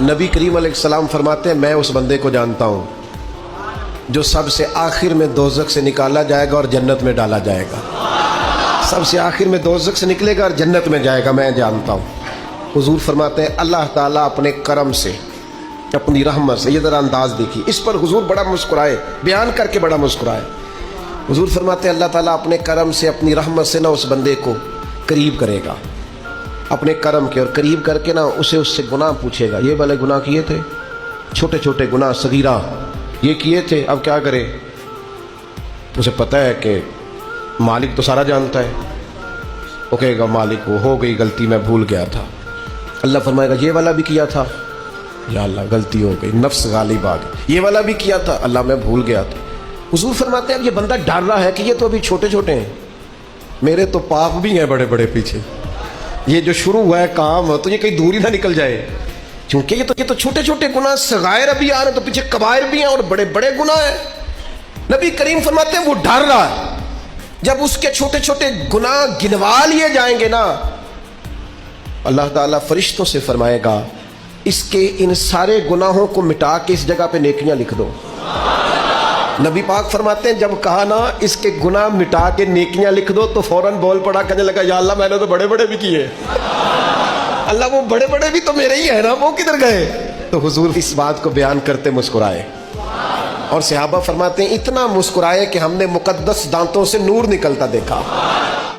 नबी करीम अलैहिस्सलाम फरमाते हैं मैं उस बंदे को जानता हूँ जो सबसे आखिर में दोज़ख से निकाला जाएगा और जन्नत में डाला जाएगा। सबसे आखिर में दोज़ख से निकलेगा और जन्नत में जाएगा, मैं जानता हूँ। हुजूर फरमाते हैं अल्लाह ताला अपने करम से, अपनी रहमत से, ये ज़रा अंदाज़ देखिए, इस पर हुजूर बड़ा मुस्कुराए, बयान करके बड़ा मुस्कुराए। हुजूर फरमाते हैं अल्लाह ताला अपने करम से, अपनी रहमत से ना उस बंदे को करीब करेगा, अपने करम के, और करीब करके ना उससे गुनाह पूछेगा। ये वाले गुनाह किए थे, छोटे छोटे गुनाह सगीरा ये किए थे, अब क्या करे? उसे पता है कि मालिक तो सारा जानता है। वो कहेगा मालिक को हो गई गलती, मैं भूल गया था। अल्लाह फरमाएगा ये वाला भी किया था, या अल्लाह गलती हो गई, नफ्स गालिब आ गई। ये वाला भी किया था, अल्लाह मैं भूल गया था। हुजूर फरमाते हैं अब ये बंदा डर रहा है कि ये तो अभी छोटे छोटे हैं, मेरे तो पाप भी हैं बड़े बड़े पीछे, ये जो शुरू हुआ है काम तो ये कहीं दूर ही ना निकल जाए, क्योंकि ये तो छोटे छोटे गुनाह सगायर अभी आ रहे, तो पीछे कबायर भी हैं और बड़े बड़े गुनाह हैं। नबी करीम फरमाते हैं वो डर रहा है, जब उसके छोटे छोटे गुनाह गिनवा लिए जाएंगे ना, अल्लाह ताला फरिश्तों से फरमाएगा इसके इन सारे गुनाहों को मिटा के इस जगह पे नेकियां लिख दो। नबी पाक फरमाते हैं जब कहा ना इसके गुनाह मिटा के नेकियां लिख दो, तो फौरन बोल पड़ा, कहने लगा या अल्लाह मैंने तो बड़े बड़े भी किए। अल्लाह वो बड़े बड़े भी तो मेरे ही है ना, वो किधर गए? तो हुजूर इस बात को बयान करते मुस्कुराए, और सहाबा फरमाते हैं इतना मुस्कुराए कि हमने मुकद्दस दांतों से नूर निकलता देखा।